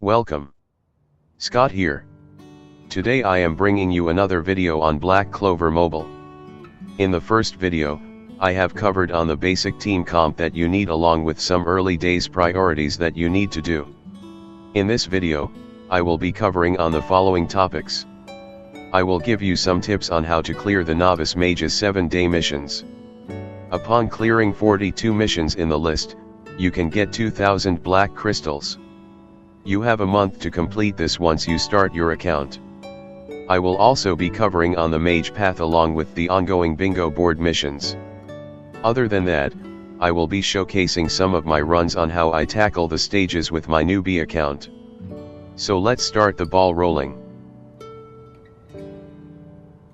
Welcome. Scott here. Today I am bringing you another video on Black Clover Mobile. In the first video, I have covered on the basic team comp that you need along with some early days priorities that you need to do. In this video, I will be covering on the following topics. I will give you some tips on how to clear the Novice Mage's 7-day missions. Upon clearing 42 missions in the list, you can get 2,000 black crystals. You have a month to complete this once you start your account. I will also be covering on the Mage path along with the ongoing bingo board missions. Other than that, I will be showcasing some of my runs on how I tackle the stages with my newbie account. So let's start the ball rolling.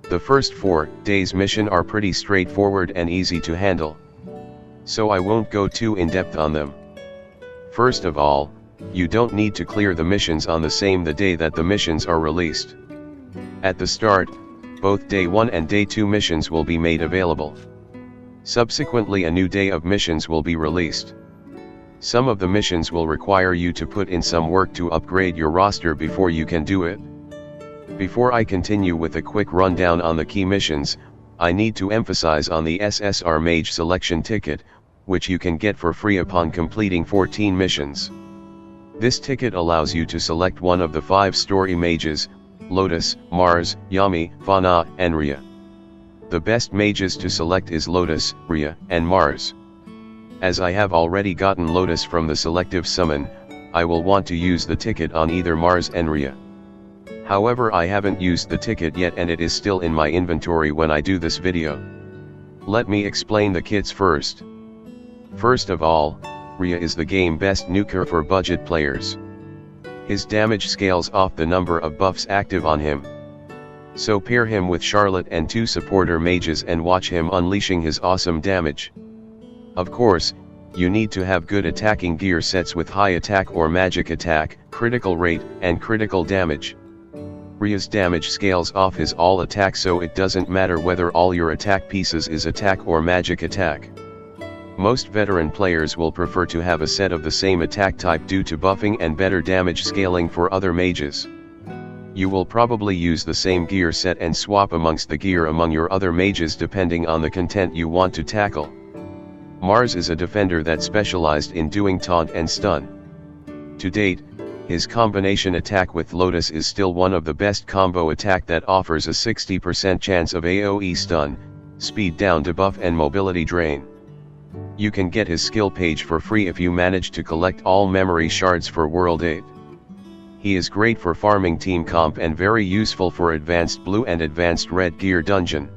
The first 4 days mission are pretty straightforward and easy to handle, so I won't go too in-depth on them. First of all, you don't need to clear the missions on the day that the missions are released. At the start, both day 1 and day 2 missions will be made available. Subsequently, a new day of missions will be released. Some of the missions will require you to put in some work to upgrade your roster before you can do it. Before I continue with a quick rundown on the key missions, I need to emphasize on the SSR Mage selection ticket, which you can get for free upon completing 14 missions. This ticket allows you to select one of the 5 story mages, Lotus, Mars, Yami, Fauna, and Rhea. The best mages to select is Lotus, Rhea, and Mars. As I have already gotten Lotus from the selective summon, I will want to use the ticket on either Mars and Rhea. However, I haven't used the ticket yet and it is still in my inventory when I do this video. Let me explain the kits first. First of all, Rhea is the game best nuker for budget players. His damage scales off the number of buffs active on him. So pair him with Charlotte and 2 supporter mages and watch him unleashing his awesome damage. Of course, you need to have good attacking gear sets with high attack or magic attack, critical rate, and critical damage. Rhea's damage scales off his all attack, so it doesn't matter whether all your attack pieces is attack or magic attack. Most veteran players will prefer to have a set of the same attack type due to buffing and better damage scaling for other mages. You will probably use the same gear set and swap amongst the gear among your other mages depending on the content you want to tackle. Mars is a defender that specialized in doing taunt and stun. To date, his combination attack with Lotus is still one of the best combo attack that offers a 60% chance of AoE stun, speed down debuff and mobility drain. You can get his skill page for free if you manage to collect all memory shards for World 8. He is great for farming team comp and very useful for Advanced Blue and Advanced Red Gear Dungeon.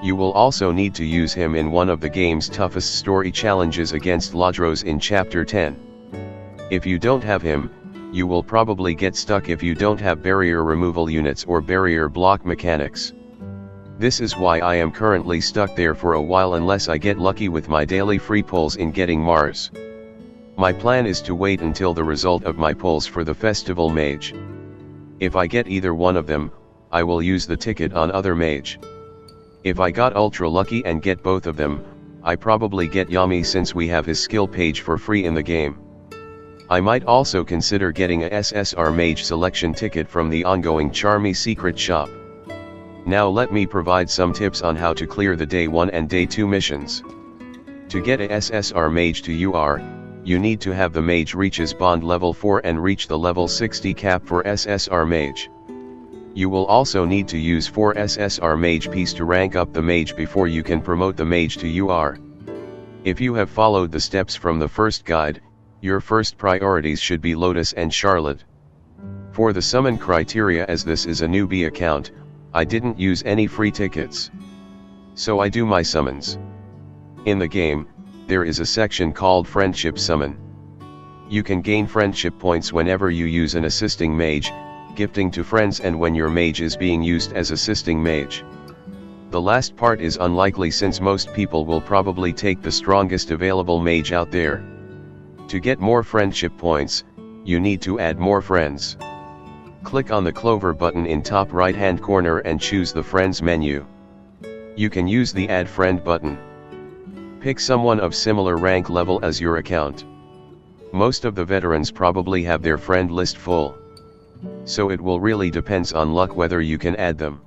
You will also need to use him in one of the game's toughest story challenges against Ladros in Chapter 10. If you don't have him, you will probably get stuck if you don't have barrier removal units or barrier block mechanics. This is why I am currently stuck there for a while unless I get lucky with my daily free pulls in getting Mars. My plan is to wait until the result of my pulls for the Festival Mage. If I get either one of them, I will use the ticket on other mage. If I got ultra lucky and get both of them, I probably get Yami since we have his skill page for free in the game. I might also consider getting a SSR Mage selection ticket from the ongoing Charmy secret shop. Now let me provide some tips on how to clear the day 1 and day 2 missions. To get a SSR Mage to UR, you need to have the Mage reaches bond level 4 and reach the level 60 cap for SSR Mage. You will also need to use 4 SSR Mage piece to rank up the Mage before you can promote the Mage to UR. If you have followed the steps from the first guide, your first priorities should be Lotus and Charlotte. For the summon criteria, as this is a newbie account, I didn't use any free tickets. So I do my summons. In the game, there is a section called Friendship Summon. You can gain friendship points whenever you use an assisting mage, gifting to friends, and when your mage is being used as assisting mage. The last part is unlikely since most people will probably take the strongest available mage out there. To get more friendship points, you need to add more friends. Click on the Clover button in top right hand corner and choose the Friends menu. You can use the Add Friend button. Pick someone of similar rank level as your account. Most of the veterans probably have their friend list full. So it will really depends on luck whether you can add them.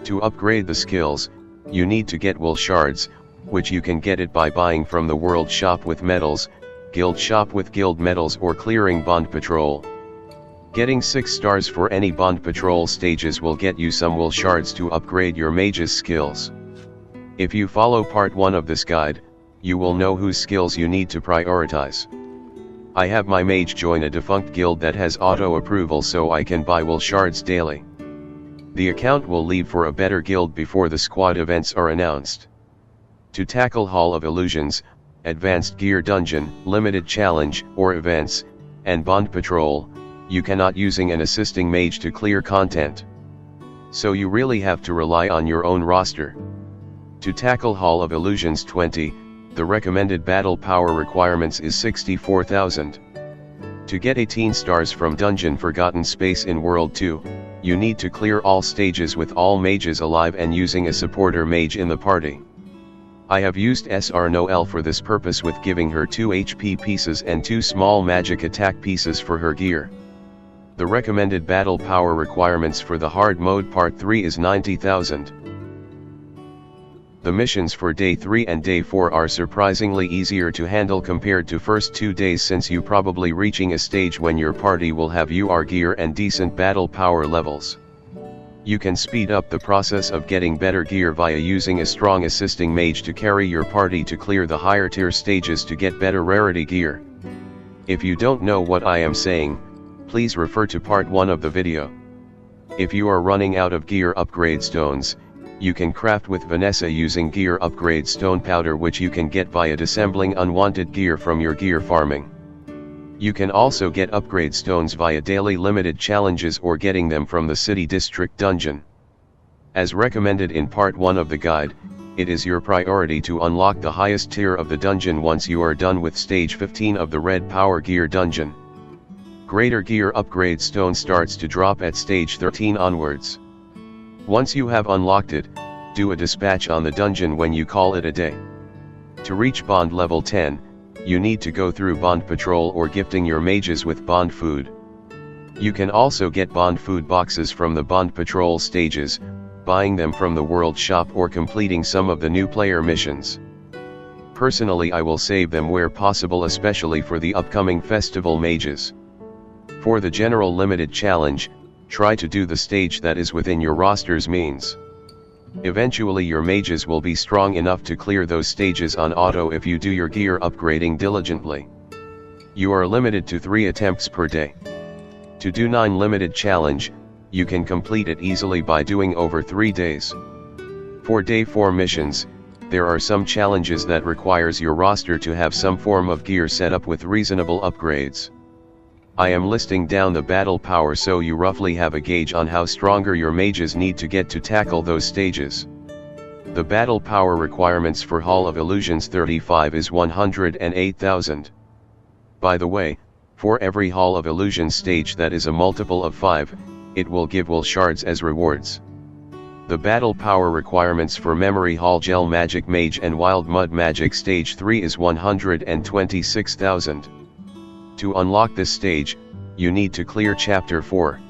To upgrade the skills, you need to get wool shards, which you can get it by buying from the world shop with medals, guild shop with guild medals, or clearing bond patrol. Getting 6 stars for any bond patrol stages will get you some wool shards to upgrade your mage's skills. If you follow part 1 of this guide, you will know whose skills you need to prioritize. I have my mage join a defunct guild that has auto approval, so I can buy wool shards daily. The account will leave for a better guild before the squad events are announced. To tackle Hall of Illusions, Advanced Gear Dungeon, Limited Challenge, or events, and Bond Patrol, you cannot using an assisting mage to clear content. So you really have to rely on your own roster. To tackle Hall of Illusions 20, the recommended battle power requirements is 64,000. To get 18 stars from Dungeon Forgotten Space in World 2, you need to clear all stages with all mages alive and using a supporter mage in the party. I have used Sr Noel for this purpose with giving her 2 HP pieces and 2 small magic attack pieces for her gear. The recommended battle power requirements for the hard mode part 3 is 90,000. The missions for day 3 and day 4 are surprisingly easier to handle compared to first 2 days, since you probably reaching a stage when your party will have UR gear and decent battle power levels. You can speed up the process of getting better gear via using a strong assisting mage to carry your party to clear the higher tier stages to get better rarity gear. If you don't know what I am saying, please refer to part 1 of the video. If you are running out of gear upgrade stones, you can craft with Vanessa using gear upgrade stone powder, which you can get via disassembling unwanted gear from your gear farming. You can also get upgrade stones via daily limited challenges or getting them from the city district dungeon. As recommended in part 1 of the guide, it is your priority to unlock the highest tier of the dungeon once you are done with stage 15 of the red power gear dungeon. Greater gear upgrade stone starts to drop at stage 13 onwards. Once you have unlocked it, do a dispatch on the dungeon when you call it a day. To reach bond level 10, you need to go through bond patrol or gifting your mages with bond food. You can also get bond food boxes from the bond patrol stages, buying them from the world shop or completing some of the new player missions. Personally, I will save them where possible, especially for the upcoming festival mages. For the general limited challenge, try to do the stage that is within your roster's means. Eventually your mages will be strong enough to clear those stages on auto if you do your gear upgrading diligently. You are limited to 3 attempts per day. To do 9 limited challenge, you can complete it easily by doing over 3 days. For day 4 missions, there are some challenges that requires your roster to have some form of gear set up with reasonable upgrades. I am listing down the battle power so you roughly have a gauge on how stronger your mages need to get to tackle those stages. The battle power requirements for Hall of Illusions 35 is 108,000. By the way, for every Hall of Illusions stage that is a multiple of 5, it will give wool shards as rewards. The battle power requirements for Memory Hall Gel Magic Mage and Wild Mud Magic stage 3 is 126,000. To unlock this stage, you need to clear Chapter 4.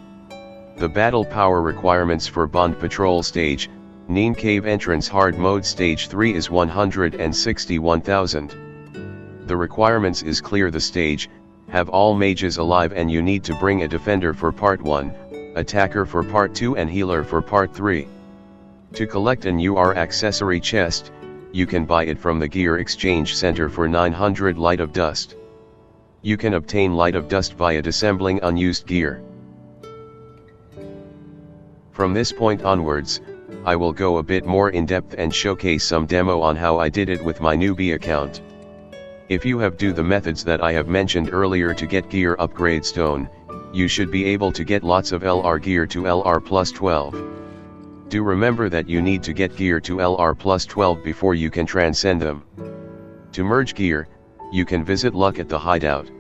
The battle power requirements for Bond Patrol stage, Neen Cave Entrance Hard Mode stage 3 is 161,000. The requirements is clear the stage, have all mages alive, and you need to bring a defender for part 1, attacker for part 2 and healer for part 3. To collect an UR accessory chest, you can buy it from the Gear Exchange Center for 900 Light of Dust. You can obtain Light of Dust via disassembling unused gear. From this point onwards, I will go a bit more in depth and showcase some demo on how I did it with my newbie account. If you have do the methods that I have mentioned earlier to get gear upgrade stone, you should be able to get lots of LR gear to LR plus 12. Do remember that you need to get gear to LR plus 12 before you can transcend them. To merge gear, you can visit Luck at the hideout.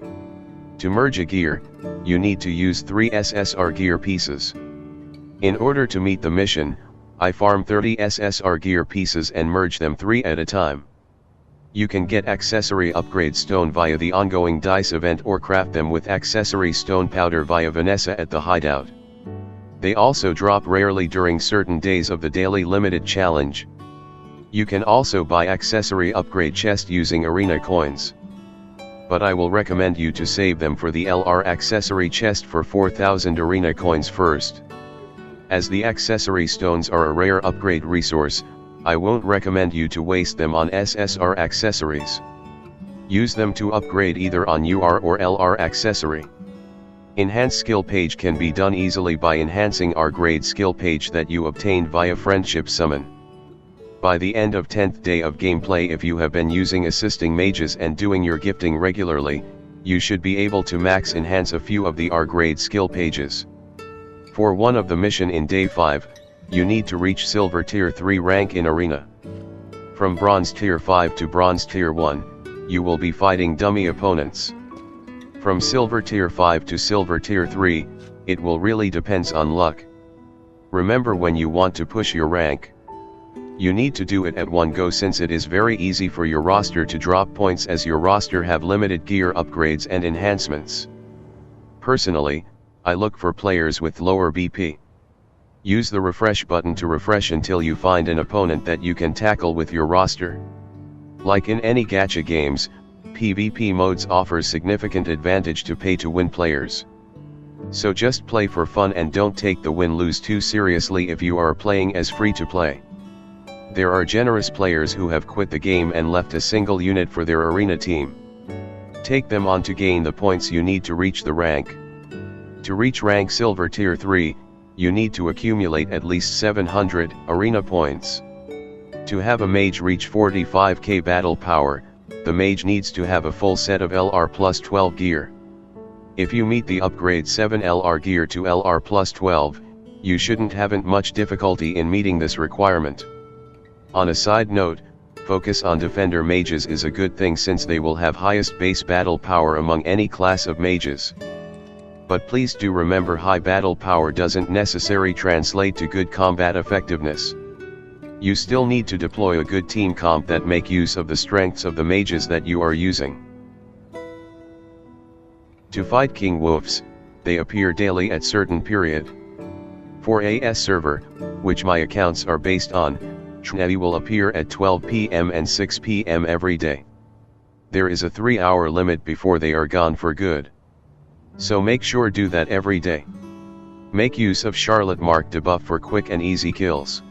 To merge a gear, you need to use 3 SSR gear pieces. In order to meet the mission, I farm 30 SSR gear pieces and merge them 3 at a time. You can get accessory upgrade stone via the ongoing dice event or craft them with accessory stone powder via Vanessa at the hideout. They also drop rarely during certain days of the daily limited challenge. You can also buy accessory upgrade chest using arena coins. But I will recommend you to save them for the LR accessory chest for 4000 arena coins first. As the accessory stones are a rare upgrade resource, I won't recommend you to waste them on SSR accessories. Use them to upgrade either on UR or LR accessory. Enhance skill page can be done easily by enhancing R grade skill page that you obtained via friendship summon. By the end of 10th day of gameplay, if you have been using assisting mages and doing your gifting regularly, you should be able to max enhance a few of the R grade skill pages. For one of the mission in day 5, you need to reach silver tier 3 rank in arena. From bronze tier 5 to bronze tier 1, you will be fighting dummy opponents. From silver tier 5 to silver tier 3, it will really depends on luck. Remember, when you want to push your rank, you need to do it at one go, since it is very easy for your roster to drop points as your roster have limited gear upgrades and enhancements. Personally, I look for players with lower BP. Use the refresh button to refresh until you find an opponent that you can tackle with your roster. Like in any gacha games, PvP modes offers significant advantage to pay-to-win players. So just play for fun and don't take the win-lose too seriously if you are playing as free-to-play. There are generous players who have quit the game and left a single unit for their arena team. Take them on to gain the points you need to reach the rank. To reach rank silver tier 3, you need to accumulate at least 700 arena points. To have a mage reach 45k battle power, the mage needs to have a full set of LR plus 12 gear. If you meet the upgrade 7 LR gear to LR plus 12, you shouldn't have much difficulty in meeting this requirement. On a side note, focus on defender mages is a good thing, since they will have highest base battle power among any class of mages. But please do remember, high battle power doesn't necessarily translate to good combat effectiveness. You still need to deploy a good team comp that make use of the strengths of the mages that you are using. To fight king wolves, they appear daily at certain period. For AS server, which my accounts are based on, they will appear at 12 PM and 6 PM every day. There is a 3-hour limit before they are gone for good. So make sure do that every day. Make use of Charlotte Mark debuff for quick and easy kills.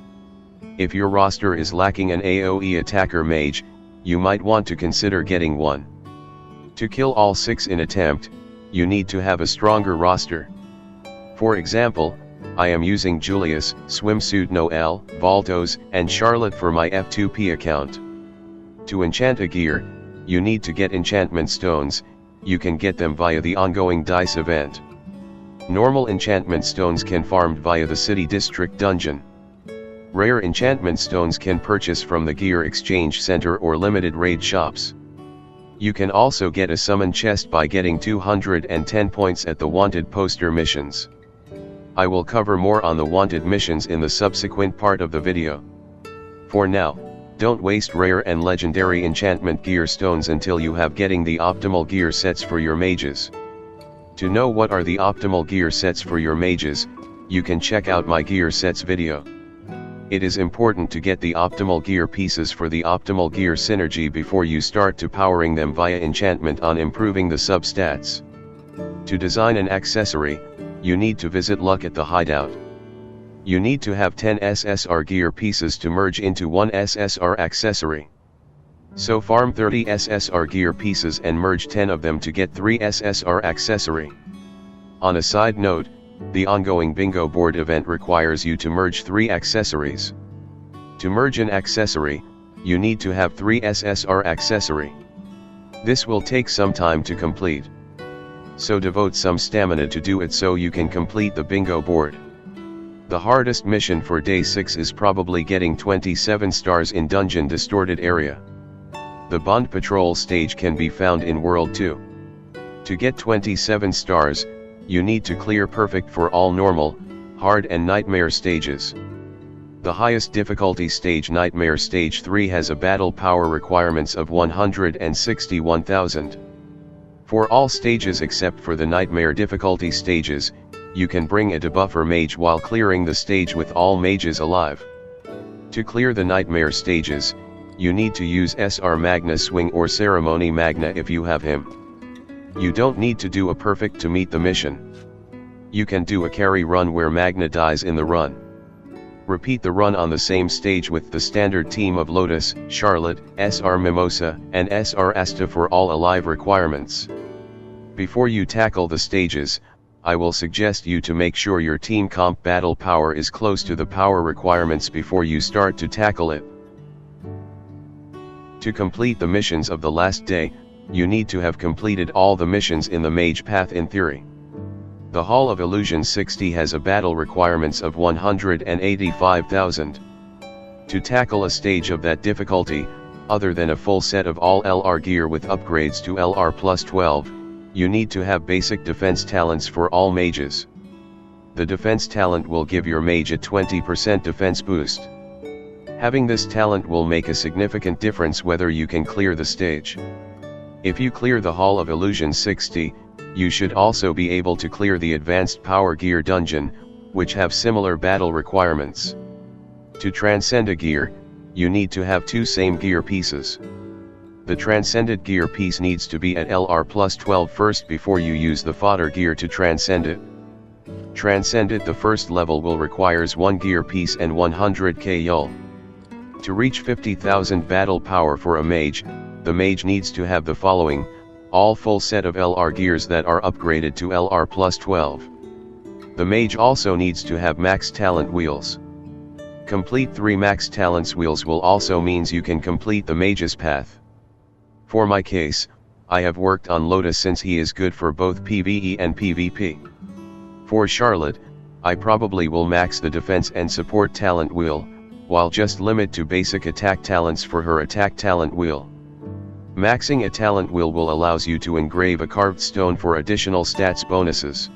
If your roster is lacking an AoE attacker mage, you might want to consider getting one. To kill all 6 in attempt, you need to have a stronger roster. For example, I am using Julius, Swimsuit Noel, Valtos, and Charlotte for my F2P account. To enchant a gear, you need to get enchantment stones. You can get them via the ongoing dice event. Normal enchantment stones can farmed via the city district dungeon. Rare enchantment stones can purchase from the gear exchange center or limited raid shops. You can also get a summon chest by getting 210 points at the wanted poster missions. I will cover more on the wanted missions in the subsequent part of the video. For now, don't waste rare and legendary enchantment gear stones until you have getting the optimal gear sets for your mages. To know what are the optimal gear sets for your mages, you can check out my gear sets video. It is important to get the optimal gear pieces for the optimal gear synergy before you start to powering them via enchantment on improving the substats. To design an accessory, you need to visit Luck at the hideout. You need to have 10 SSR gear pieces to merge into one SSR accessory. So farm 30 SSR gear pieces and merge 10 of them to get 3 SSR accessory. On a side note, the ongoing bingo board event requires you to merge 3 accessories. To merge an accessory, you need to have 3 SSR accessory. This will take some time to complete. So devote some stamina to do it so you can complete the bingo board. The hardest mission for day 6 is probably getting 27 stars in Dungeon Distorted area. The Bond Patrol stage can be found in World 2. To get 27 stars, you need to clear perfect for all normal, hard and nightmare stages. The highest difficulty stage Nightmare Stage 3 has a battle power requirements of 161,000. For all stages except for the Nightmare difficulty stages, you can bring a debuffer mage while clearing the stage with all mages alive. To clear the Nightmare stages, you need to use SR Magna Swing or Ceremony Magna if you have him. You don't need to do a perfect to meet the mission. You can do a carry run where Magna dies in the run. Repeat the run on the same stage with the standard team of Lotus, Charlotte, SR Mimosa, and SR Asta for all alive requirements. Before you tackle the stages, I will suggest you to make sure your team comp battle power is close to the power requirements before you start to tackle it. To complete the missions of the last day, you need to have completed all the missions in the Mage path in theory. The Hall of Illusion 60 has a battle requirements of 185,000. To tackle a stage of that difficulty, other than a full set of all LR gear with upgrades to LR plus 12, you need to have basic defense talents for all mages. The defense talent will give your mage a 20% defense boost. Having this talent will make a significant difference whether you can clear the stage. If you clear the Hall of Illusion 60, you should also be able to clear the Advanced Power Gear dungeon, which have similar battle requirements. To transcend a gear, you need to have two same gear pieces. The transcended gear piece needs to be at LR plus 12 first before you use the fodder gear to transcend it. Transcend it the first level will requires 1 gear piece and 100k YUL. To reach 50,000 battle power for a mage, the mage needs to have the following: all full set of LR gears that are upgraded to LR plus 12. The mage also needs to have max talent wheels. Complete 3 max talents wheels will also means you can complete the mage's path. For my case, I have worked on Lotus since he is good for both PvE and PvP. For Charlotte, I probably will max the defense and support talent wheel, while just limit to basic attack talents for her attack talent wheel. Maxing a talent wheel will allows you to engrave a carved stone for additional stats bonuses.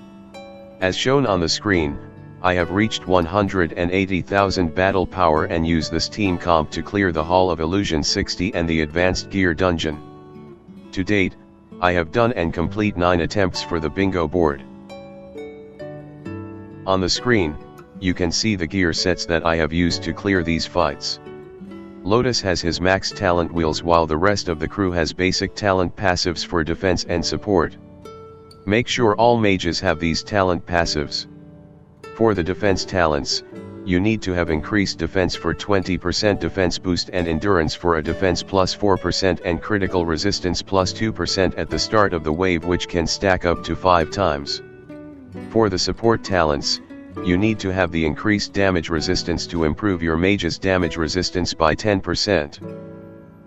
As shown on the screen, I have reached 180,000 battle power and use this team comp to clear the Hall of Illusion 60 and the Advanced Gear dungeon. To date, I have done and complete 9 attempts for the bingo board. On the screen, you can see the gear sets that I have used to clear these fights. Lotus has his max talent wheels while the rest of the crew has basic talent passives for defense and support. Make sure all mages have these talent passives. For the defense talents, you need to have increased defense for 20% defense boost and endurance for a defense plus 4% and critical resistance plus 2% at the start of the wave, which can stack up to 5 times. For the support talents, you need to have the increased damage resistance to improve your mage's damage resistance by 10%.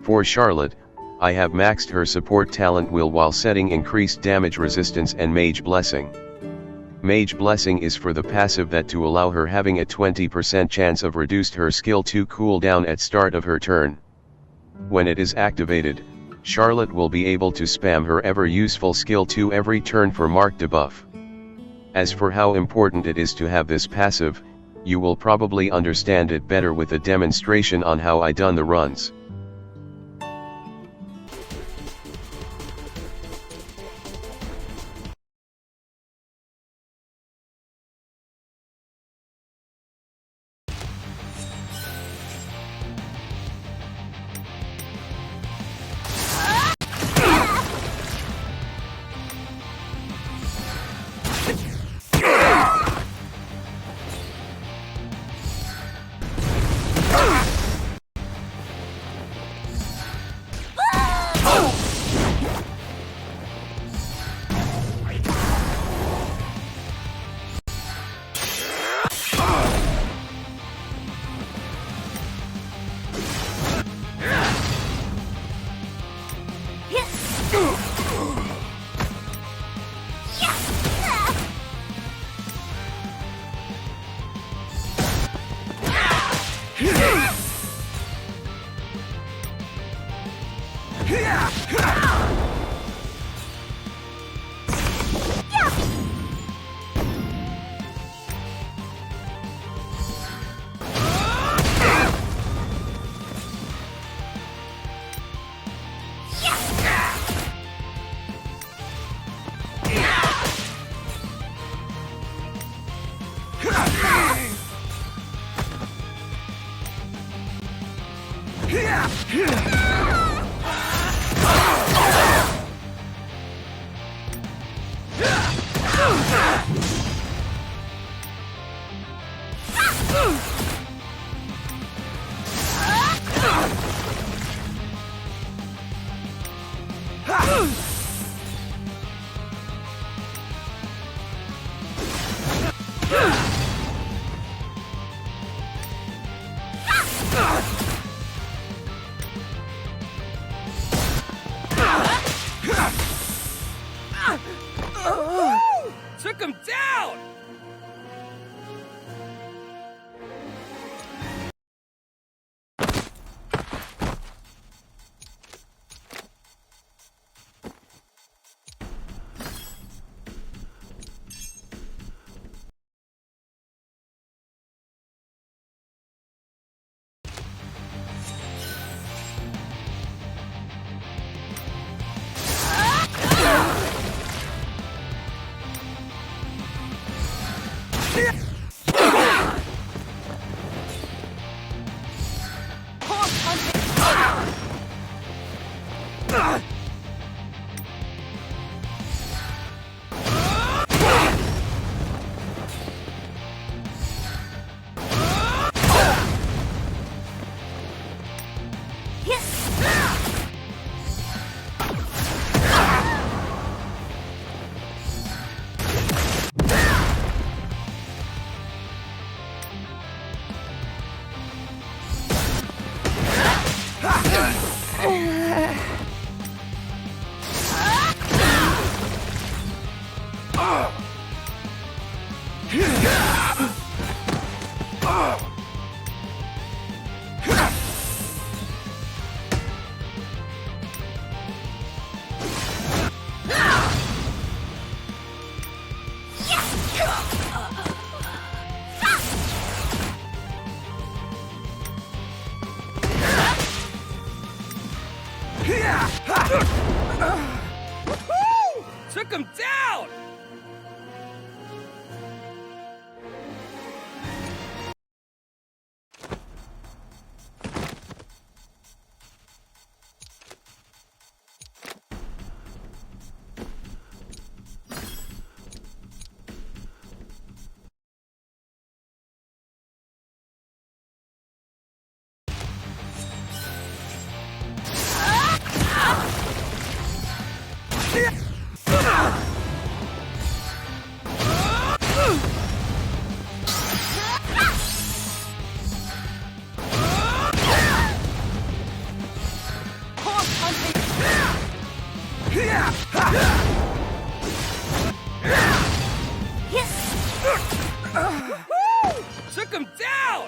For Charlotte, I have maxed her support talent wheel while setting increased damage resistance and Mage Blessing. Mage Blessing is for the passive that to allow her having a 20% chance of reduced her skill 2 cooldown at start of her turn. When it is activated, Charlotte will be able to spam her ever useful skill 2 every turn for marked debuff. As for how important it is to have this passive, you will probably understand it better with a demonstration on how I done the runs. Took him down! Took him down! Took him down!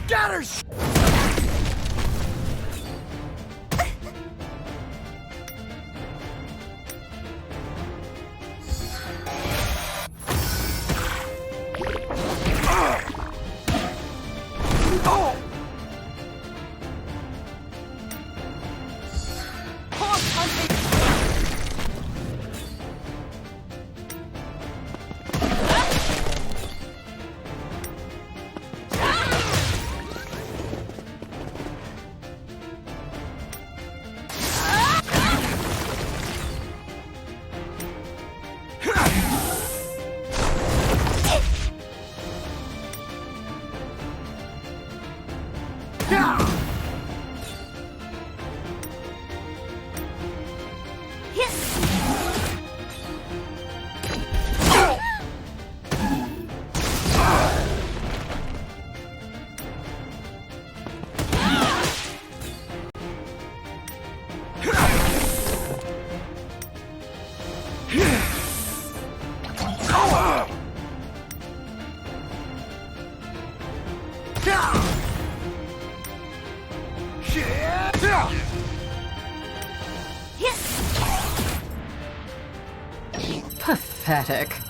Got her! Pathetic.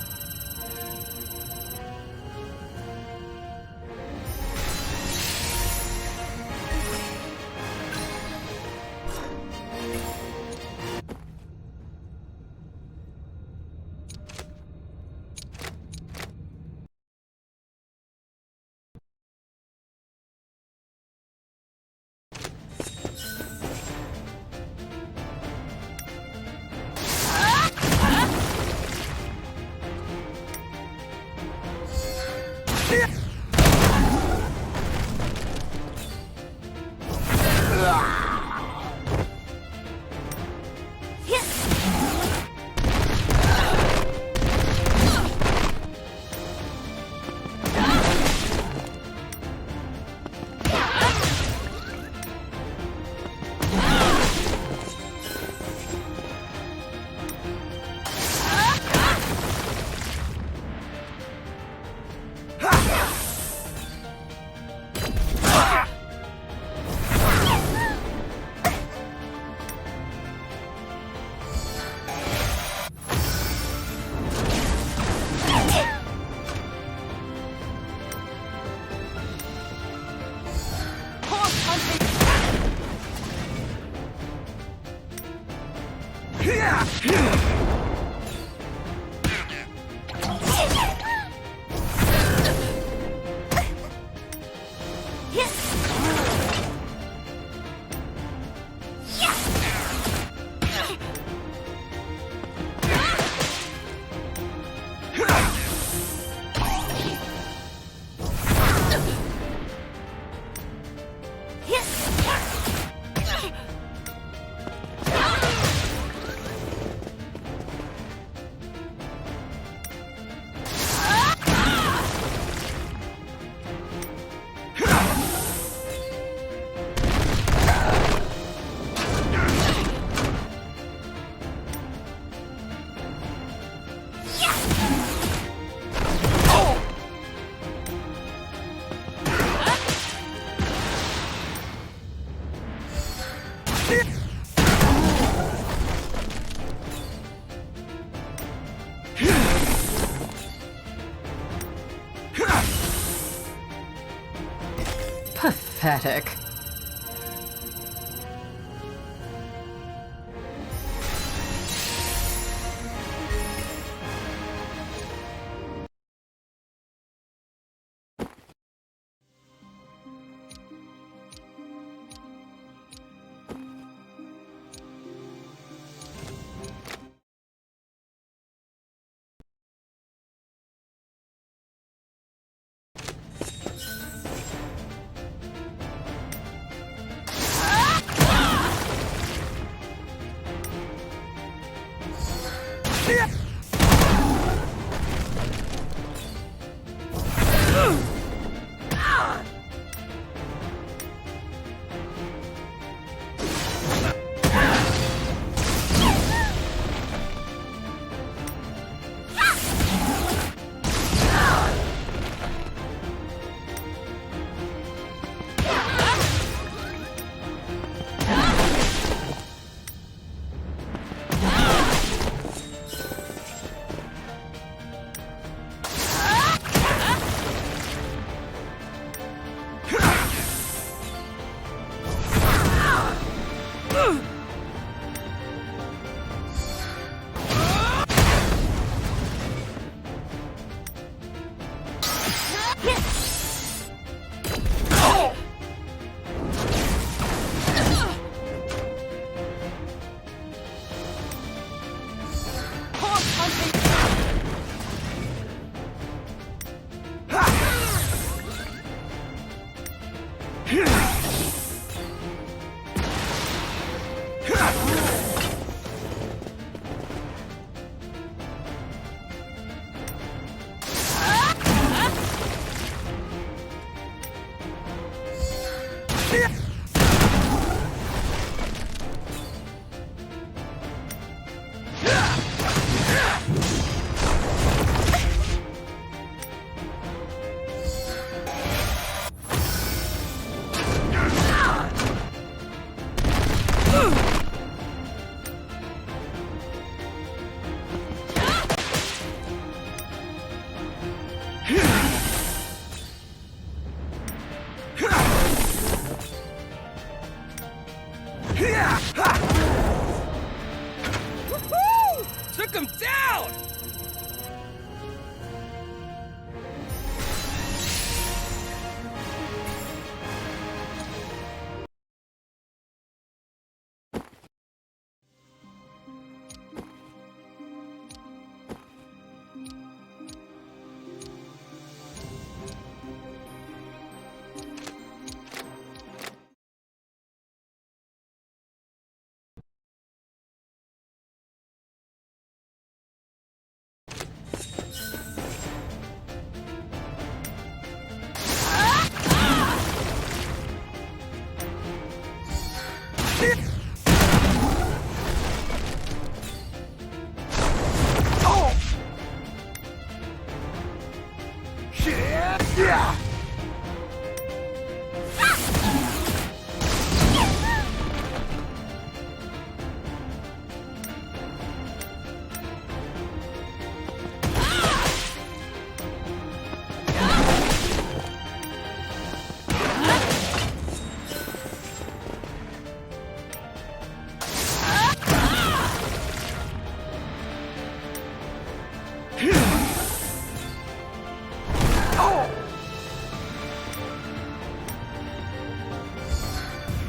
Pathetic.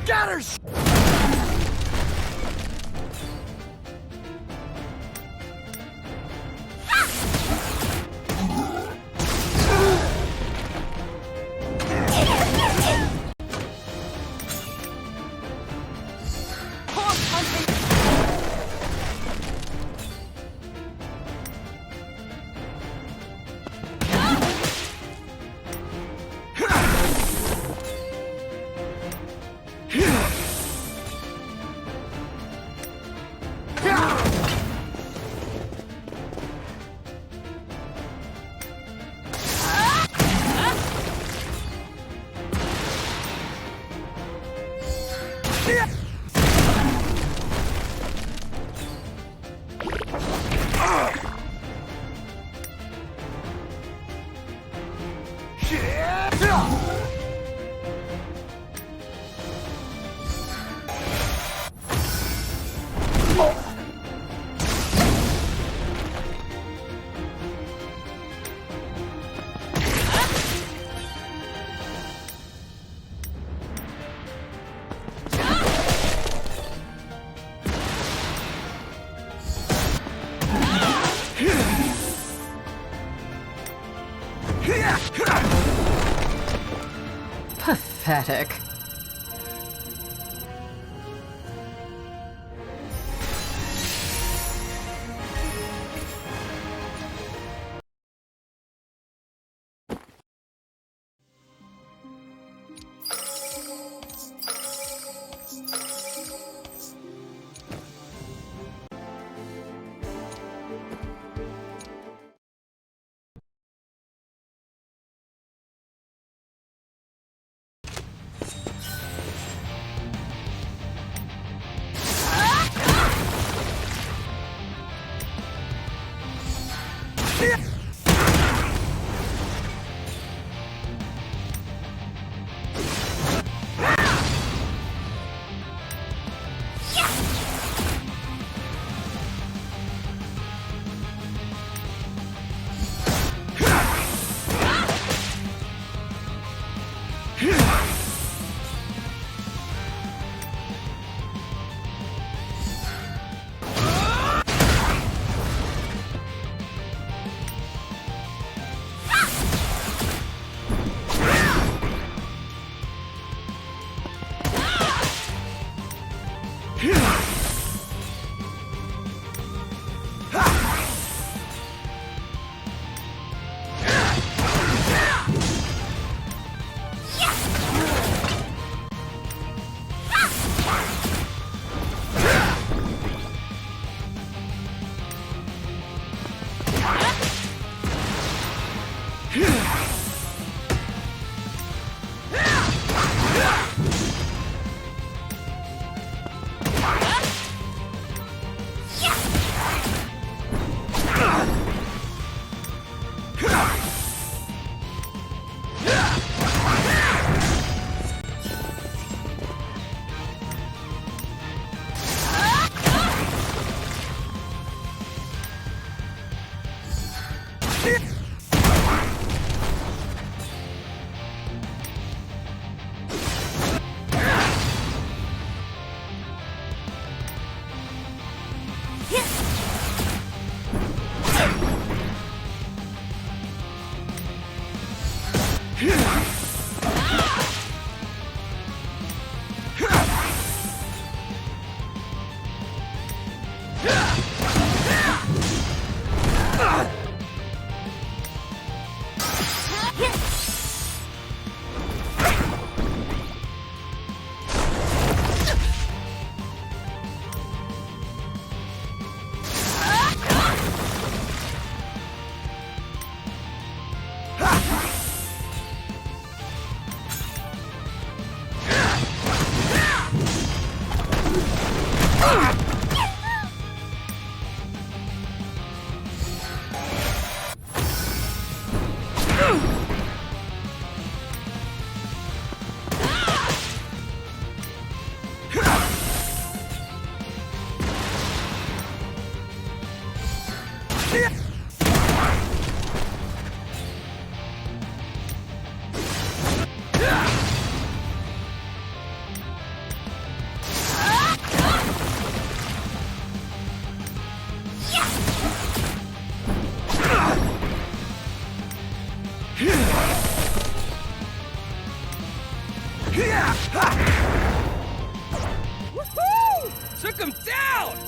Got her! Pathetic. Woohoo! Took him down!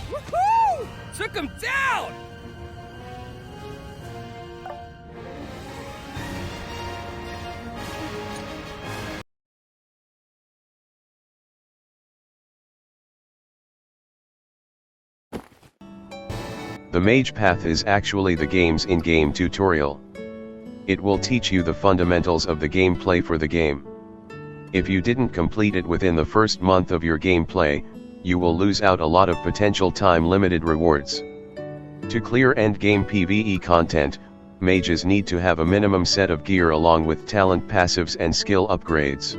Woohoo! Took him down! The Mage path is actually the game's in-game tutorial. It will teach you the fundamentals of the gameplay for the game. If you didn't complete it within the first month of your gameplay, you will lose out a lot of potential time-limited rewards. To clear endgame PvE content, mages need to have a minimum set of gear along with talent passives and skill upgrades.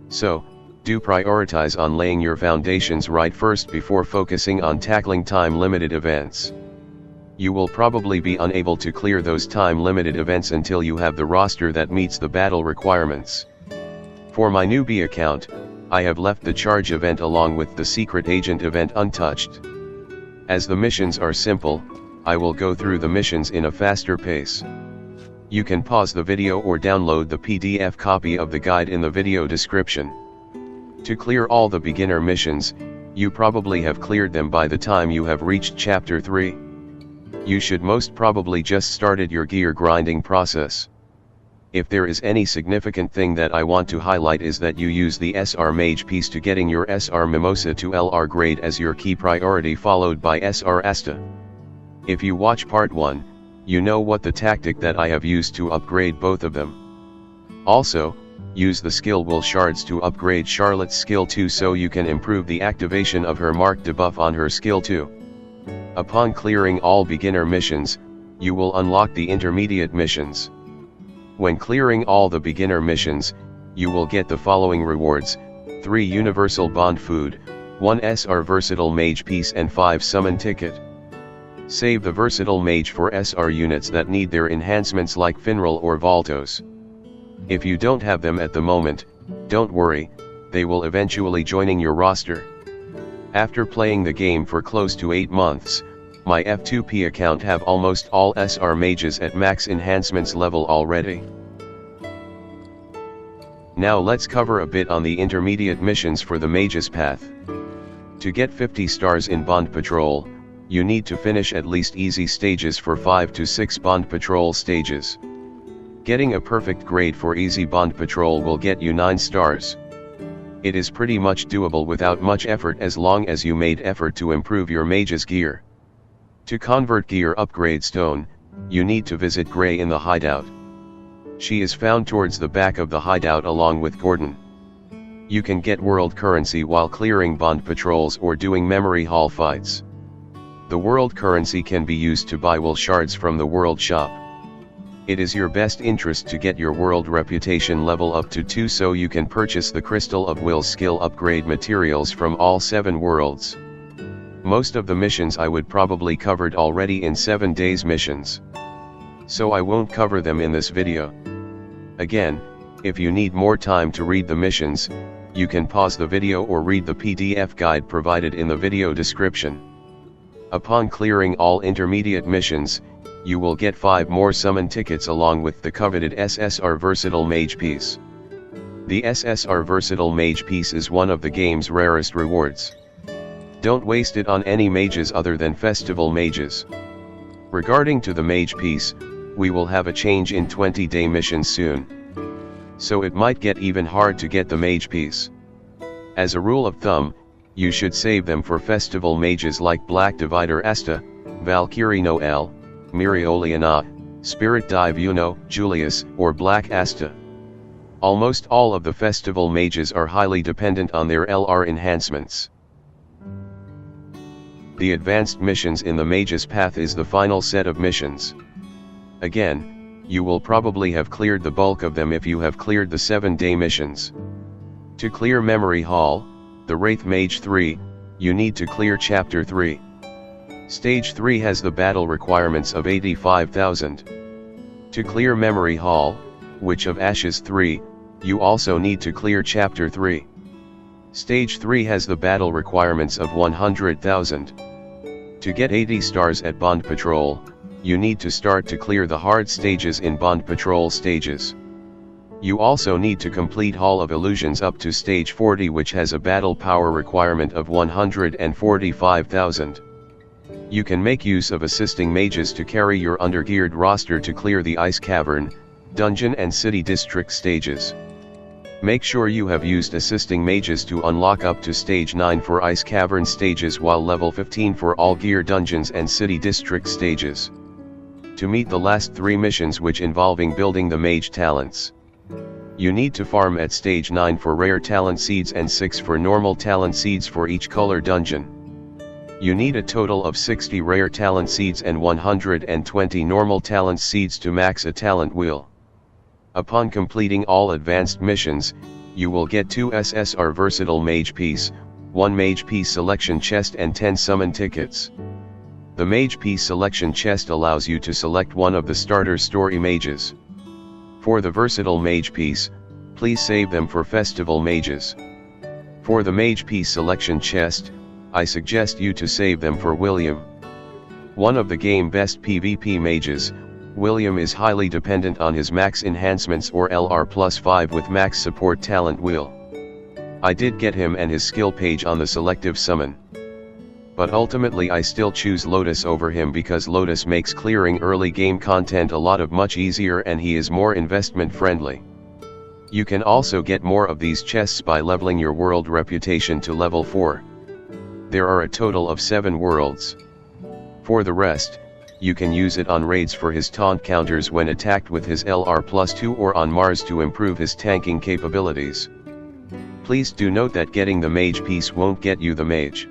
So, do prioritize on laying your foundations right first before focusing on tackling time-limited events. you will probably be unable to clear those time-limited events until you have the roster that meets the battle requirements. For my newbie account, I have left the charge event along with the secret agent event untouched. As the missions are simple, I will go through the missions in a faster pace. You can pause the video or download the PDF copy of the guide in the video description. To clear all the beginner missions, you probably have cleared them by the time you have reached chapter 3. You should most probably just started your gear grinding process. If there is any significant thing that I want to highlight is that you use the SR Mage piece to getting your SR Mimosa to LR grade as your key priority, followed by SR Asta. If you watch part 1, you know what the tactic that I have used to upgrade both of them. Also, use the skill Will Shards to upgrade Charlotte's skill 2 so you can improve the activation of her mark debuff on her skill 2. Upon clearing all beginner missions, you will unlock the intermediate missions. When clearing all the beginner missions, you will get the following rewards: 3 Universal Bond Food, 1 SR Versatile Mage Piece and 5 Summon Ticket. Save the Versatile Mage for SR units that need their enhancements like Finral or Voltos. If you don't have them at the moment, don't worry, they will eventually joining your roster. After playing the game for close to 8 months, my F2P account have almost all SR mages at max enhancements level already. Now let's cover a bit on the intermediate missions for the mage's path. To get 50 stars in Bond Patrol, you need to finish at least easy stages for 5 to 6 Bond Patrol stages. Getting a perfect grade for easy Bond Patrol will get you 9 stars. It is pretty much doable without much effort as long as you made effort to improve your mage's gear. To convert gear upgrade stone, you need to visit Grey in the hideout. She is found towards the back of the hideout along with Gordon. You can get world currency while clearing Bond Patrols or doing memory hall fights. The world currency can be used to buy Will Shards from the world shop. It is your best interest to get your world reputation level up to 2 so you can purchase the Crystal of Will skill upgrade materials from all 7 worlds. Most of the missions I would probably covered already in 7 days missions, so I won't cover them in this video. Again, if you need more time to read the missions, you can pause the video or read the PDF guide provided in the video description. Upon clearing all intermediate missions, you will get 5 more summon tickets along with the coveted SSR Versatile Mage Piece. The SSR Versatile Mage Piece is one of the game's rarest rewards. Don't waste it on any mages other than festival mages. Regarding to the Mage Piece, we will have a change in 20-day missions soon. So it might get even hard to get the Mage Piece. As a rule of thumb, you should save them for festival mages like Black Divider Asta, Valkyrie Noel, Mirioliana, Spirit Dive Uno, Julius, or Black Asta. Almost all of the festival mages are highly dependent on their LR enhancements. The advanced missions in the Mage's Path is the final set of missions. Again, you will probably have cleared the bulk of them if you have cleared the 7-day missions. To clear Memory Hall, the Wraith Mage 3, you need to clear Chapter 3. Stage 3 has the battle requirements of 85,000. To clear Memory Hall, Witch of Ashes 3, you also need to clear Chapter 3. Stage 3 has the battle requirements of 100,000. To get 80 stars at Bond Patrol, you need to start to clear the hard stages in Bond Patrol stages. You also need to complete Hall of Illusions up to Stage 40, which has a battle power requirement of 145,000. You can make use of assisting mages to carry your undergeared roster to clear the Ice Cavern, Dungeon and City District stages. Make sure you have used assisting mages to unlock up to Stage 9 for Ice Cavern stages while level 15 for all gear dungeons and City District stages. To meet the last 3 missions which involving building the mage talents, you need to farm at Stage 9 for rare talent seeds and 6 for normal talent seeds for each color dungeon. You need a total of 60 rare talent seeds and 120 normal talent seeds to max a talent wheel. Upon completing all advanced missions, you will get 2 SSR Versatile Mage Piece, 1 Mage Piece Selection Chest and 10 Summon Tickets. The Mage piece selection chest allows you to select one of the starter story mages. For the versatile Mage piece, please save them for festival mages. For the Mage piece selection chest, I suggest you to save them for William. One of the game best PvP mages, William is highly dependent on his max enhancements or LR+5 with max support talent wheel. I did get him and his skill page on the selective summon. But ultimately I still choose Lotus over him because Lotus makes clearing early game content a lot much easier and he is more investment friendly. You can also get more of these chests by leveling your world reputation to level 4. There are a total of 7 worlds. For the rest, you can use it on raids for his taunt counters when attacked with his LR+2 or on Mars to improve his tanking capabilities. Please do note that getting the Mage piece won't get you the Mage.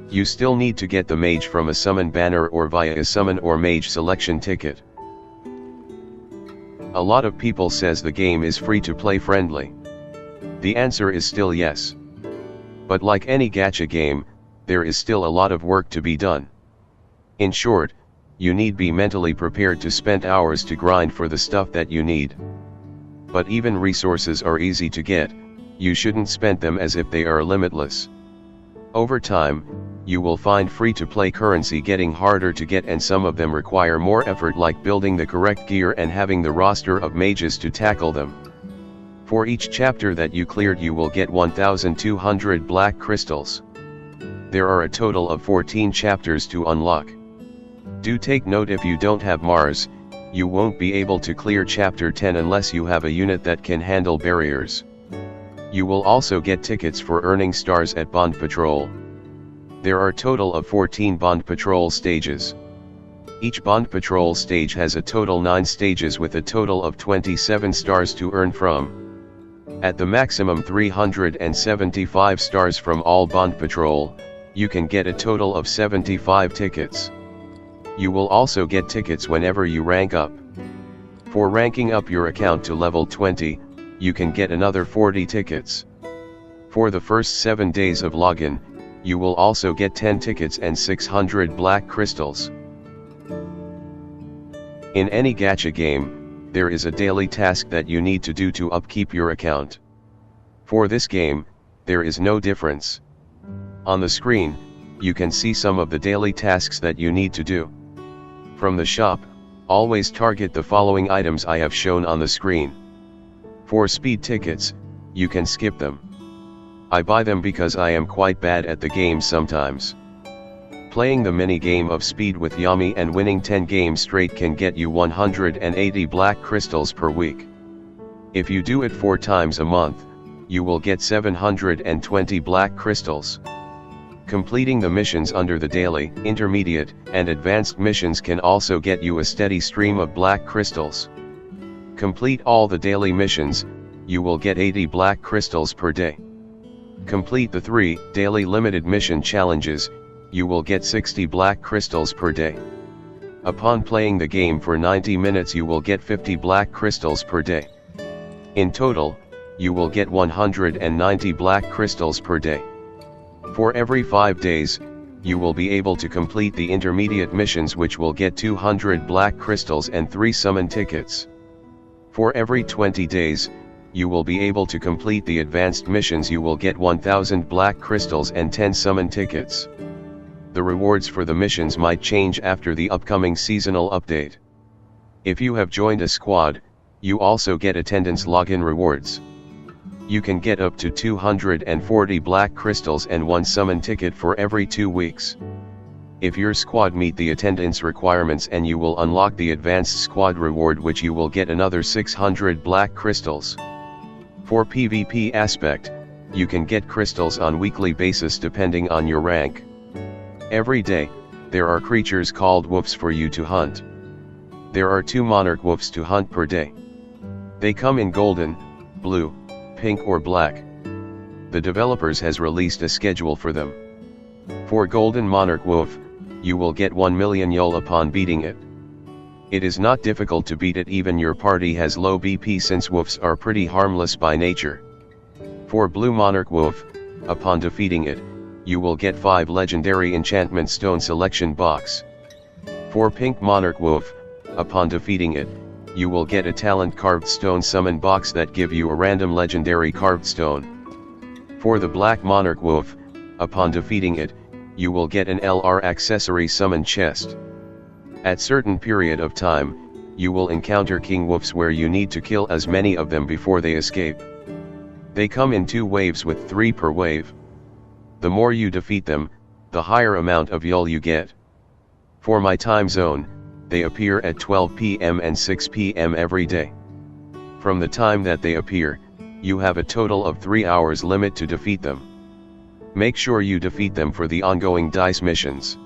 You still need to get the Mage from a summon banner or via a summon or Mage selection ticket. A lot of people says the game is free to play friendly. The answer is still yes. But like any gacha game, there is still a lot of work to be done. In short, you need be mentally prepared to spend hours to grind for the stuff that you need. But even resources are easy to get, you shouldn't spend them as if they are limitless. Over time, you will find free-to-play currency getting harder to get and some of them require more effort like building the correct gear and having the roster of mages to tackle them. For each chapter that you cleared you will get 1,200 black crystals. There are a total of 14 chapters to unlock. Do take note if you don't have Mars, you won't be able to clear chapter 10 unless you have a unit that can handle barriers. You will also get tickets for earning stars at Bond Patrol. There are total of 14 Bond Patrol stages. Each Bond Patrol stage has a total 9 stages with a total of 27 stars to earn from. At the maximum 375 stars from all Bond Patrol, you can get a total of 75 tickets. You will also get tickets whenever you rank up. For ranking up your account to level 20, you can get another 40 tickets. For the first 7 days of login, you will also get 10 tickets and 600 black crystals. In any gacha game, there is a daily task that you need to do to upkeep your account. For this game, there is no difference. On the screen, you can see some of the daily tasks that you need to do. From the shop, always target the following items I have shown on the screen. For speed tickets, you can skip them. I buy them because I am quite bad at the game sometimes. Playing the mini game of speed with Yami and winning 10 games straight can get you 180 black crystals per week. If you do it 4 times a month, you will get 720 black crystals. Completing the missions under the daily, intermediate, and advanced missions can also get you a steady stream of black crystals. Complete all the daily missions, you will get 80 black crystals per day. Complete the 3 daily limited mission challenges, you will get 60 black crystals per day. Upon playing the game for 90 minutes you will get 50 black crystals per day. In total, you will get 190 black crystals per day. For every 5 days, you will be able to complete the intermediate missions which will get 200 black crystals and 3 summon tickets. For every 20 days, you will be able to complete the advanced missions. You will get 1000 black crystals and 10 summon tickets. The rewards for the missions might change after the upcoming seasonal update. If you have joined a squad, you also get attendance login rewards. You can get up to 240 black crystals and 1 summon ticket for every 2 weeks. If your squad meet the attendance requirements and you will unlock the advanced squad reward which you will get another 600 black crystals. For PvP aspect, you can get crystals on weekly basis depending on your rank. Every day, there are creatures called wolves for you to hunt. There are 2 monarch wolves to hunt per day. They come in golden, blue, pink or black. The developers has released a schedule for them. For golden monarch wolf, you will get 1 million yul upon beating it. It is not difficult to beat it, even your party has low BP since wolves are pretty harmless by nature. For blue monarch wolf, upon defeating it, you will get 5 legendary enchantment stone selection box. For pink monarch wolf, upon defeating it, you will get a talent carved stone summon box that give you a random legendary carved stone. For the black monarch wolf, upon defeating it, you will get an LR accessory summon chest. At certain period of time, you will encounter king wolves where you need to kill as many of them before they escape. They come in 2 waves with 3 per wave. The more you defeat them, the higher amount of yul you get. For my time zone, they appear at 12 PM and 6 PM every day. From the time that they appear, you have a total of 3 hours limit to defeat them. Make sure you defeat them for the ongoing dice missions.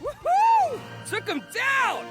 Woohoo! Took him down!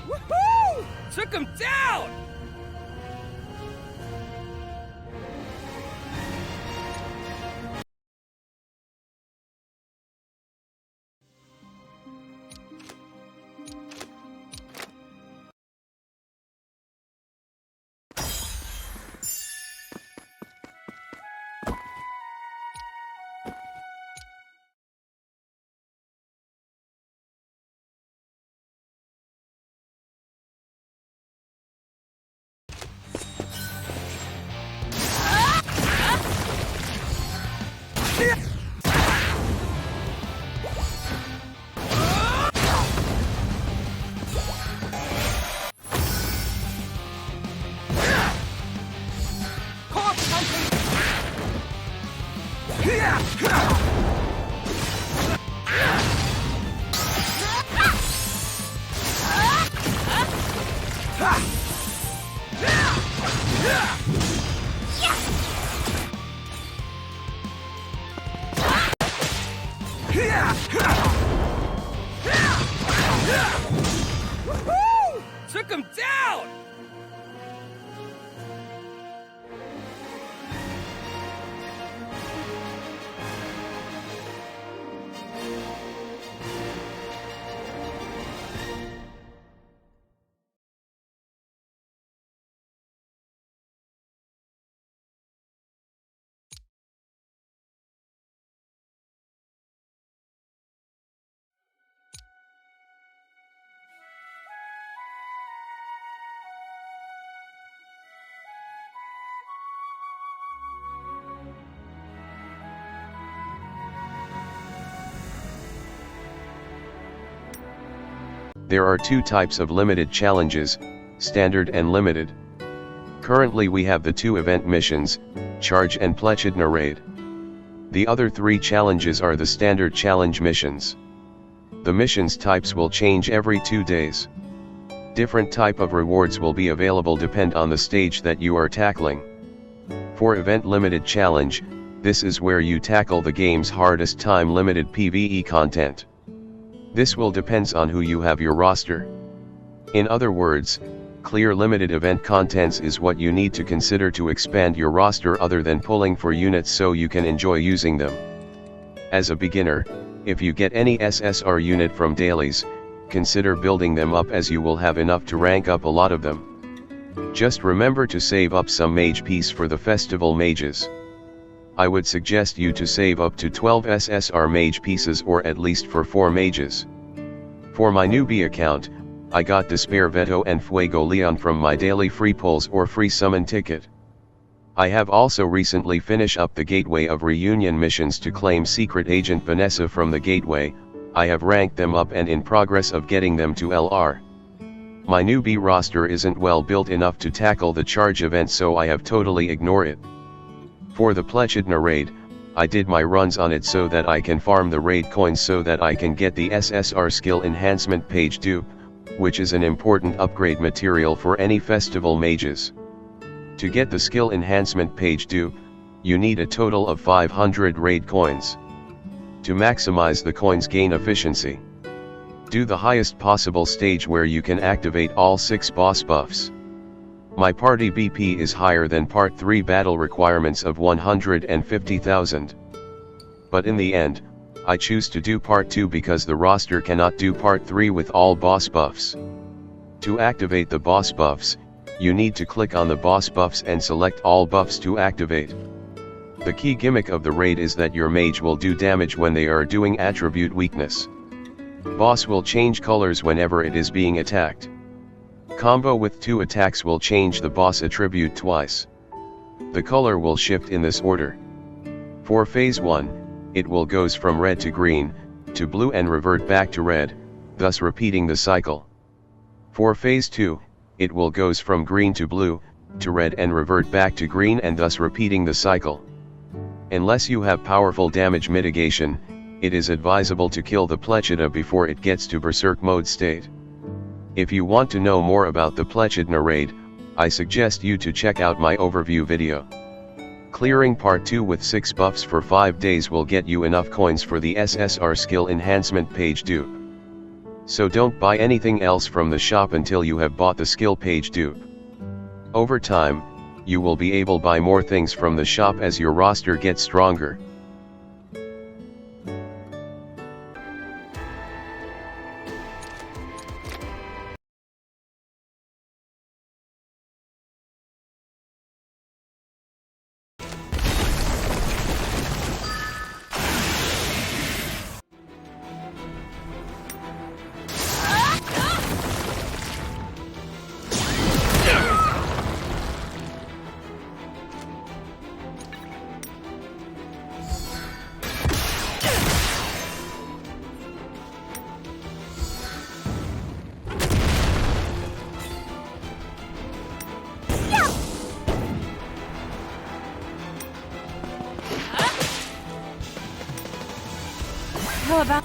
Woohoo! Took him down! Woohoo! Took him down! There are two types of limited challenges, standard and limited. Currently we have the two event missions, Charge and Platichidna Raid. The other three challenges are the standard challenge missions. The missions types will change every 2 days. Different type of rewards will be available depend on the stage that you are tackling. For event limited challenge, this is where you tackle the game's hardest time limited PvE content. This will depends on who you have your roster. In other words, clear limited event contents is what you need to consider to expand your roster other than pulling for units so you can enjoy using them. As a beginner, if you get any SSR unit from Dailies, consider building them up as you will have enough to rank up a lot of them. Just remember to save up some mage piece for the festival mages. I would suggest you to save up to 12 SSR mage pieces or at least for 4 mages. For my newbie account, I got Despair Veto and Fuego Leon from my daily free pulls or free summon ticket. I have also recently finished up the gateway of reunion missions to claim Secret Agent Vanessa from the gateway. I have ranked them up and in progress of getting them to LR. My newbie roster isn't well built enough to tackle the charge event, so I have totally ignored it. For the Platichidna raid, I did my runs on it so that I can farm the raid coins so that I can get the SSR skill enhancement page dupe, which is an important upgrade material for any festival mages. To get the skill enhancement page dupe, you need a total of 500 raid coins. To maximize the coins gain efficiency, do the highest possible stage where you can activate all 6 boss buffs. My party BP is higher than Part 3 battle requirements of 150,000. But in the end, I choose to do Part 2 because the roster cannot do Part 3 with all boss buffs. To activate the boss buffs, you need to click on the boss buffs and select all buffs to activate. The key gimmick of the raid is that your mage will do damage when they are doing attribute weakness. Boss will change colors whenever it is being attacked. Combo with 2 attacks will change the boss attribute twice. The color will shift in this order. For phase 1, it will goes from red to green, to blue and revert back to red, thus repeating the cycle. For phase 2, it will goes from green to blue, to red and revert back to green and thus repeating the cycle. Unless you have powerful damage mitigation, it is advisable to kill the Platichidna before it gets to berserk mode state. If you want to know more about the Platichidna raid, I suggest you to check out my overview video. Clearing part 2 with 6 buffs for 5 days will get you enough coins for the SSR skill enhancement page dupe. So don't buy anything else from the shop until you have bought the skill page dupe. Over time, you will be able to buy more things from the shop as your roster gets stronger. How about...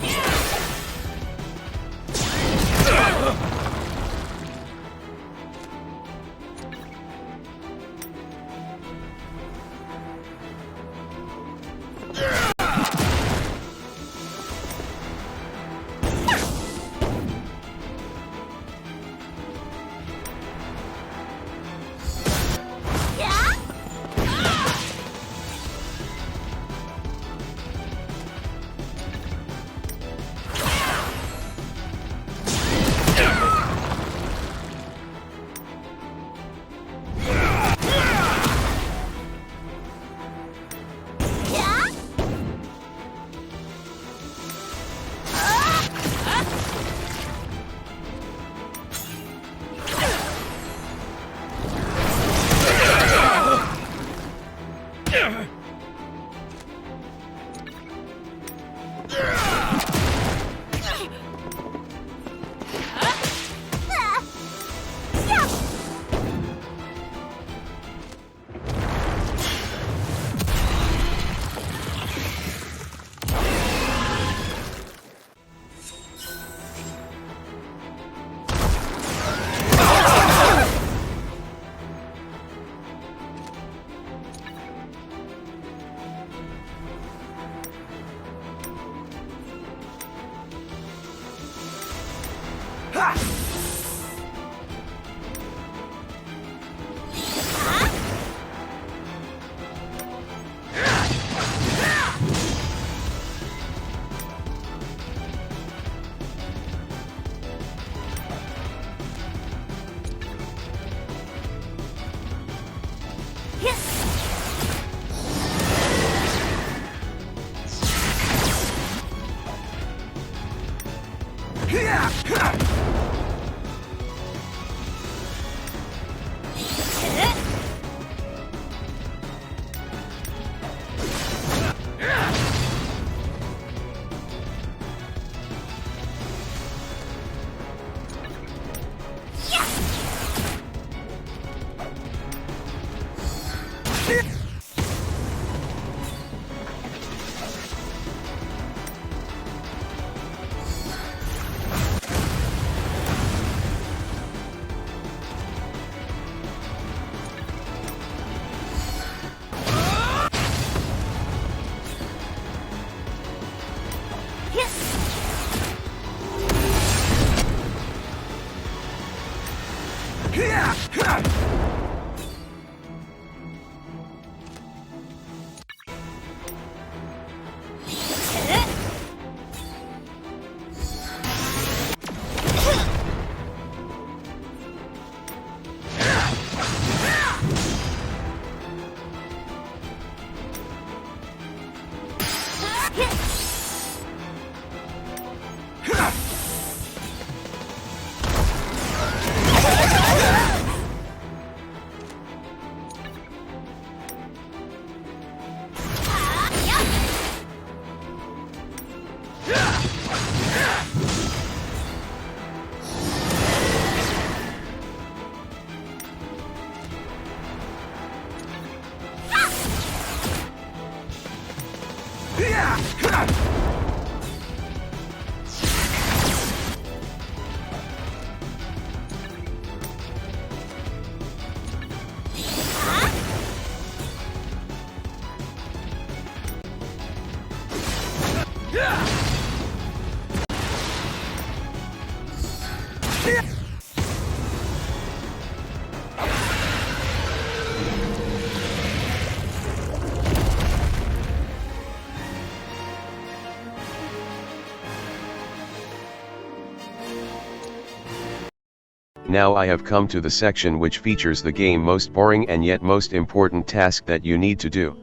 Now I have come to the section which features the game's most boring and yet most important task that you need to do.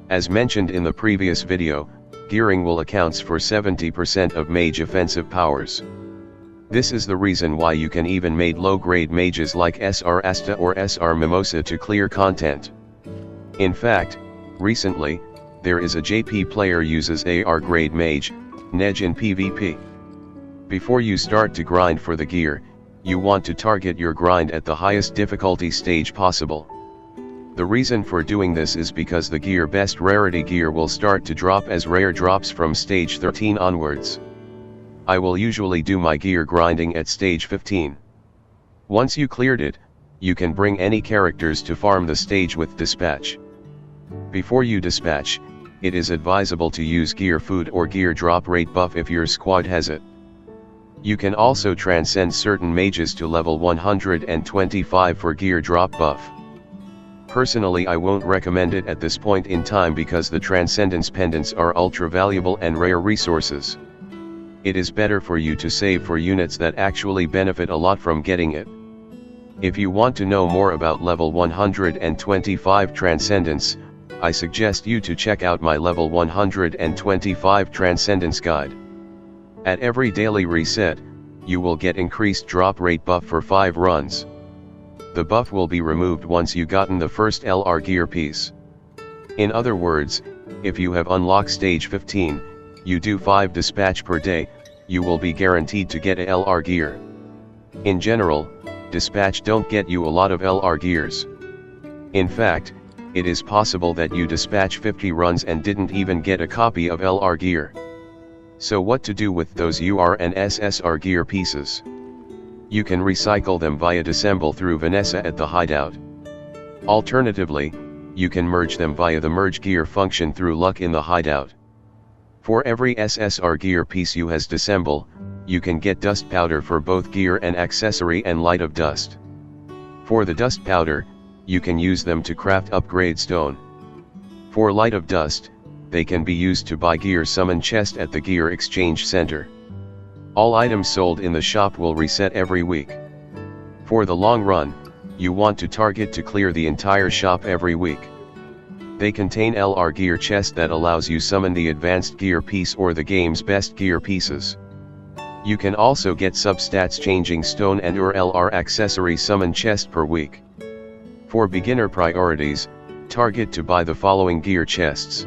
As mentioned in the previous video, gearing will accounts for 70% of mage offensive powers. This is the reason why you can even made low-grade mages like SR Asta or SR Mimosa to clear content. In fact, recently, there is a JP player uses AR grade mage, Mage in PvP. Before you start to grind for the gear, you want to target your grind at the highest difficulty stage possible. The reason for doing this is because the gear best rarity gear will start to drop as rare drops from stage 13 onwards. I will usually do my gear grinding at stage 15. Once you cleared it, you can bring any characters to farm the stage with dispatch. Before you dispatch, it is advisable to use gear food or gear drop rate buff if your squad has it. You can also transcend certain mages to level 125 for gear drop buff. Personally, I won't recommend it at this point in time because the transcendence pendants are ultra valuable and rare resources. It is better for you to save for units that actually benefit a lot from getting it. If you want to know more about level 125 transcendence, I suggest you to check out my level 125 transcendence guide. At every daily reset, you will get increased drop rate buff for 5 runs. The buff will be removed once you gotten the first LR gear piece. In other words, if you have unlocked stage 15, you do 5 dispatch per day, you will be guaranteed to get a LR gear. In general, dispatch don't get you a lot of LR gears. In fact, it is possible that you dispatch 50 runs and didn't even get a copy of LR gear. So what to do with those UR and SSR gear pieces? You can recycle them via disassemble through Vanessa at the hideout. Alternatively, you can merge them via the merge gear function through luck in the hideout. For every SSR gear piece you has disassemble, you can get dust powder for both gear and accessory and light of dust. For the dust powder, you can use them to craft upgrade stone. For light of dust, they can be used to buy gear summon chest at the gear exchange center. All items sold in the shop will reset every week. For the long run, you want to target to clear the entire shop every week. They contain LR gear chest that allows you summon the advanced gear piece or the game's best gear pieces. You can also get substats changing stone and or LR accessory summon chest per week. For beginner priorities, target to buy the following gear chests.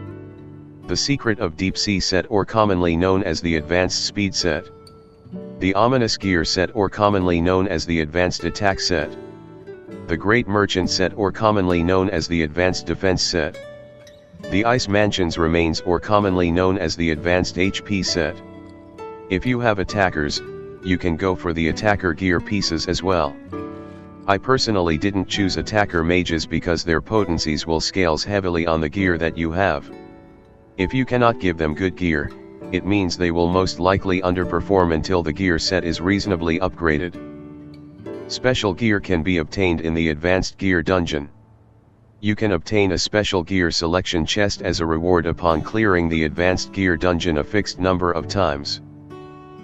The Secret of Deep Sea set, or commonly known as the Advanced Speed set. The Ominous Gear set, or commonly known as the Advanced Attack set. The Great Merchant set, or commonly known as the Advanced Defense set. The Ice Mansion's Remains, or commonly known as the Advanced HP set. If you have attackers, you can go for the attacker gear pieces as well. I personally didn't choose attacker mages because their potencies will scales heavily on the gear that you have. If you cannot give them good gear, it means they will most likely underperform until the gear set is reasonably upgraded. Special gear can be obtained in the Advanced Gear Dungeon. You can obtain a special gear selection chest as a reward upon clearing the Advanced Gear Dungeon a fixed number of times.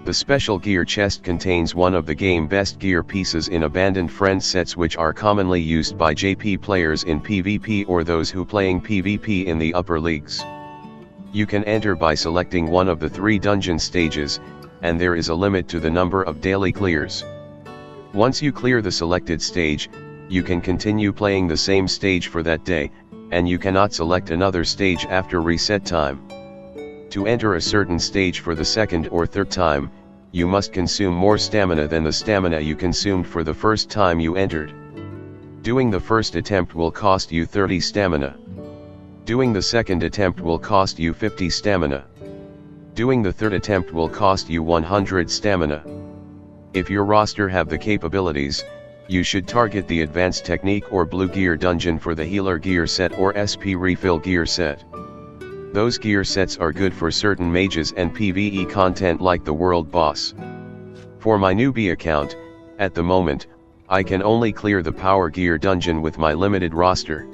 The special gear chest contains one of the game best gear pieces in Abandoned Friend sets, which are commonly used by JP players in PvP or those who playing PvP in the upper leagues. You can enter by selecting one of the 3 dungeon stages, and there is a limit to the number of daily clears. Once you clear the selected stage, you can continue playing the same stage for that day, and you cannot select another stage after reset time. To enter a certain stage for the second or third time, you must consume more stamina than the stamina you consumed for the first time you entered. Doing the first attempt will cost you 30 stamina. Doing the second attempt will cost you 50 stamina. Doing the third attempt will cost you 100 stamina. If your roster have the capabilities, you should target the Advanced Technique or Blue Gear Dungeon for the Healer Gear set or SP Refill Gear set. Those gear sets are good for certain mages and PvE content like the World Boss. For my newbie account, at the moment, I can only clear the Power Gear Dungeon with my limited roster.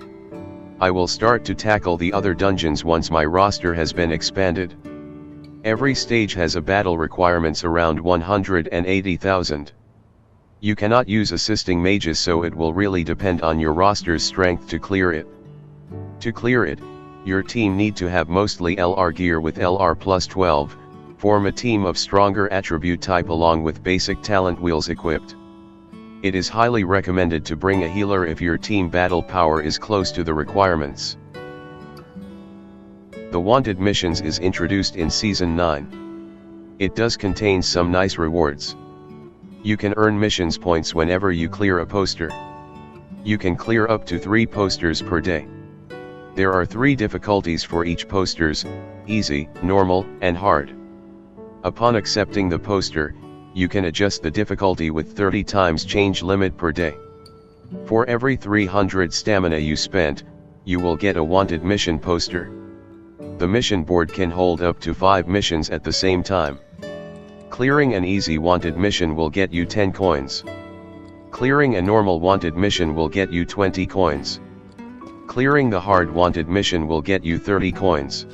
I will start to tackle the other dungeons once my roster has been expanded. Every stage has a battle requirements around 180,000. You cannot use assisting mages, so it will really depend on your roster's strength to clear it. To clear it, your team need to have mostly LR gear with LR plus 12, form a team of stronger attribute type along with basic talent wheels equipped. It is highly recommended to bring a healer if your team battle power is close to the requirements. The Wanted Missions is introduced in Season 9. It does contain some nice rewards. You can earn missions points whenever you clear a poster. You can clear up to 3 posters per day. There are 3 difficulties for each posters: easy, normal, and hard. Upon accepting the poster, you can adjust the difficulty with 30 times change limit per day. For every 300 stamina you spent, you will get a wanted mission poster. The mission board can hold up to 5 missions at the same time. Clearing an easy wanted mission will get you 10 coins. Clearing a normal wanted mission will get you 20 coins. Clearing the hard wanted mission will get you 30 coins.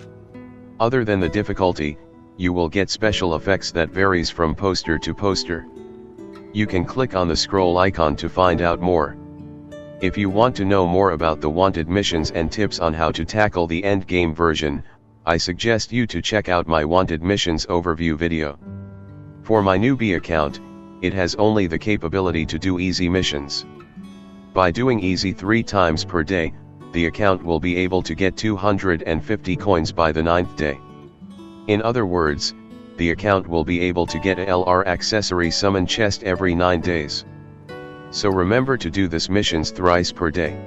Other than the difficulty, you will get special effects that varies from poster to poster. You can click on the scroll icon to find out more. If you want to know more about the wanted missions and tips on how to tackle the end game version, I suggest you to check out my wanted missions overview video. For my newbie account, it has only the capability to do easy missions. By doing easy 3 times per day, the account will be able to get 250 coins by the 9th day. In other words, the account will be able to get a LR accessory summon chest every 9 days. So remember to do this missions thrice per day.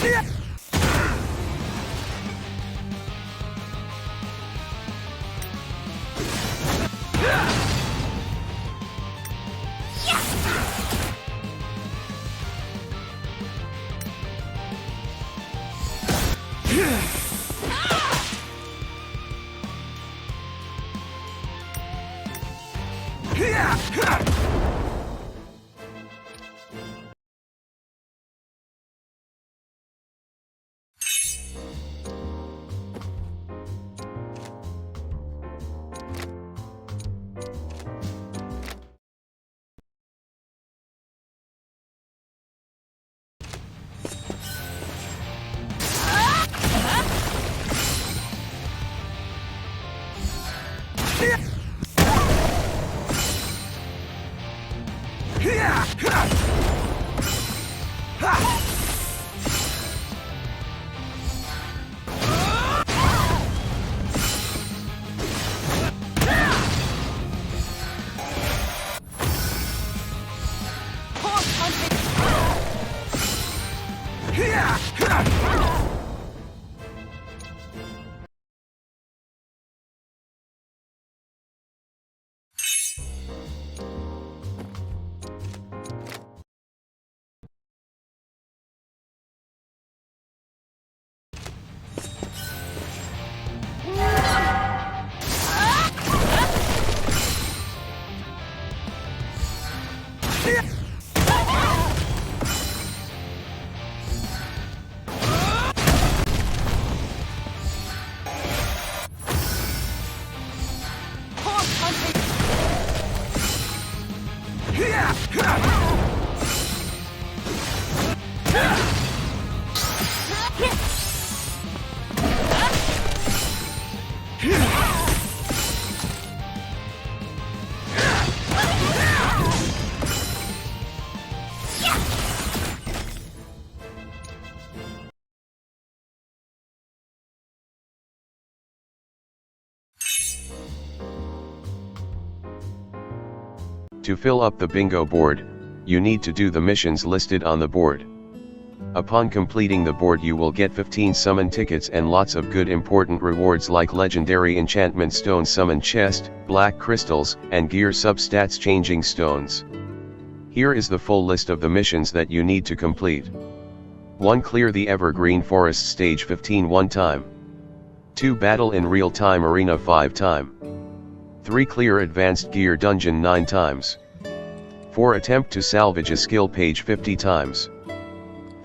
Yeah! To fill up the bingo board, you need to do the missions listed on the board. Upon completing the board you will get 15 summon tickets and lots of good important rewards like legendary enchantment stone summon chest, black crystals, and gear substats changing stones. Here is the full list of the missions that you need to complete. 1. Clear the Evergreen Forest stage 15 one time. 2. Battle in real-time arena 5 time. 3. Clear advanced gear dungeon 9 times. 4. Attempt to salvage a skill page 50 times.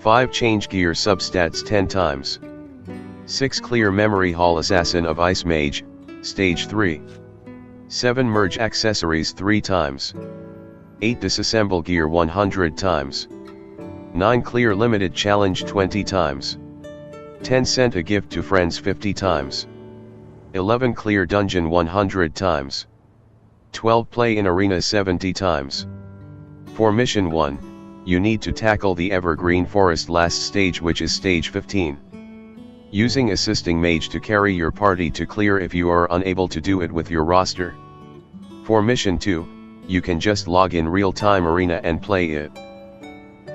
5. Change gear substats 10 times. 6. Clear memory hall assassin of Ice Mage, stage 3. 7. Merge accessories 3 times. 8. Disassemble gear 100 times. 9. Clear limited challenge 20 times. 10. Send a gift to friends 50 times. 11. Clear dungeon 100 times. 12. Play in arena 70 times. For mission 1, you need to tackle the Evergreen Forest last stage, which is stage 15. Using assisting mage to carry your party to clear if you are unable to do it with your roster. For mission 2, you can just log in real-time arena and play it.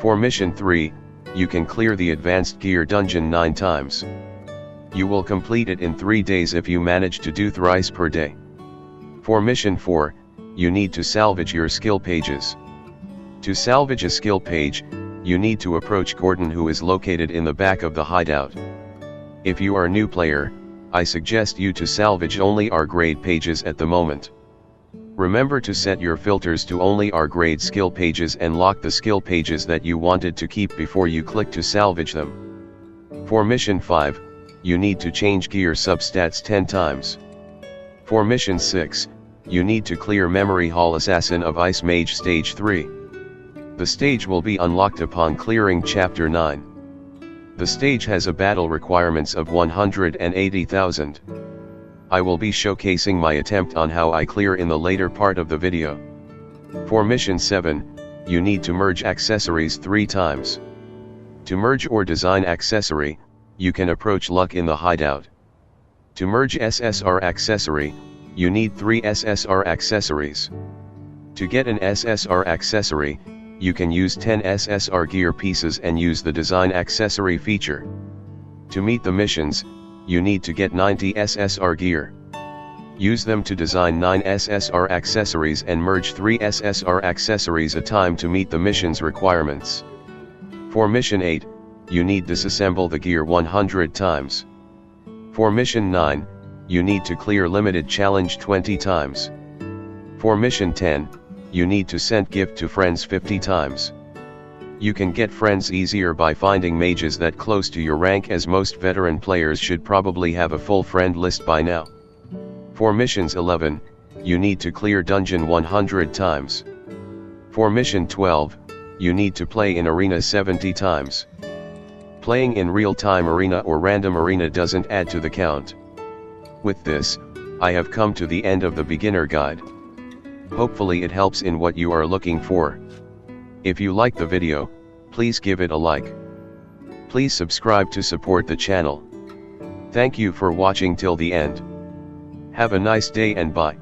For mission 3, you can clear the advanced gear dungeon 9 times. You will complete it in 3 days if you manage to do thrice per day. For mission 4, you need to salvage your skill pages. To salvage a skill page, you need to approach Gordon, who is located in the back of the hideout. If you are a new player, I suggest you to salvage only R grade pages at the moment. Remember to set your filters to only R grade skill pages and lock the skill pages that you wanted to keep before you click to salvage them. For mission 5, you need to change gear substats 10 times. For mission 6, you need to clear Memory Hall Assassin of Ice Mage stage 3. The stage will be unlocked upon clearing chapter 9. The stage has a battle requirements of 180,000. I will be showcasing my attempt on how I clear in the later part of the video. For mission 7, you need to merge accessories 3 times. To merge or design accessory, you can approach Luck in the hideout. To merge SSR accessory, you need 3 SSR accessories. To get an SSR accessory, you can use 10 SSR gear pieces and use the design accessory feature. To meet the missions, you need to get 90 SSR gear. Use them to design 9 SSR accessories and merge 3 SSR accessories a time to meet the mission's requirements. For mission 8, you need disassemble the gear 100 times. For mission 9, you need to clear limited challenge 20 times. For mission 10, you need to send gift to friends 50 times. You can get friends easier by finding mages that close to your rank, as most veteran players should probably have a full friend list by now. For missions 11, you need to clear dungeon 100 times. For mission 12, you need to play in arena 70 times. Playing in real-time arena or random arena doesn't add to the count. With this, I have come to the end of the beginner guide. Hopefully it helps in what you are looking for. If you like the video, please give it a like. Please subscribe to support the channel. Thank you for watching till the end. Have a nice day and bye.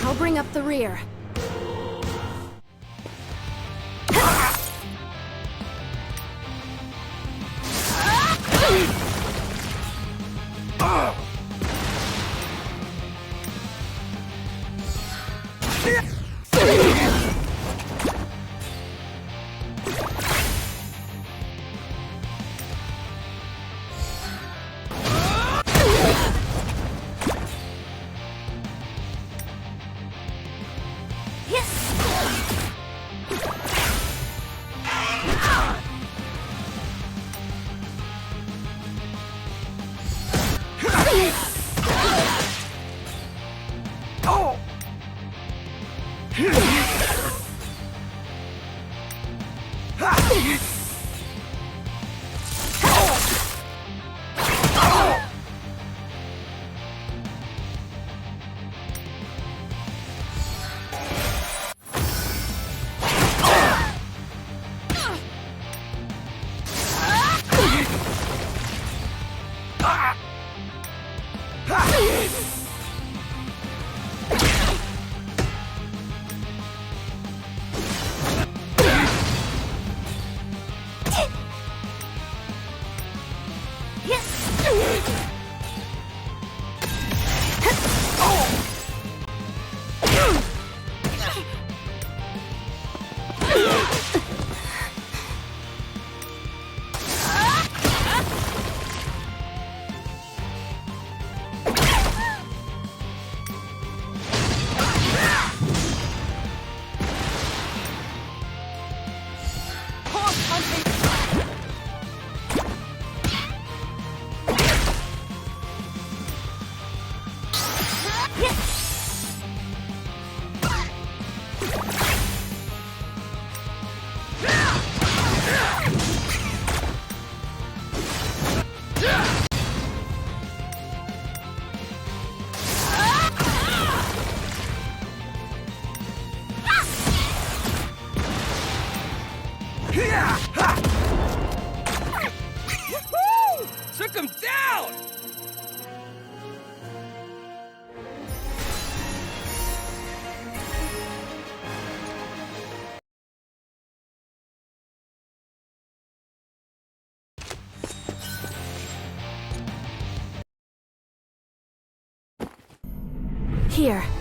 I'll bring up the rear. Took him down! Here.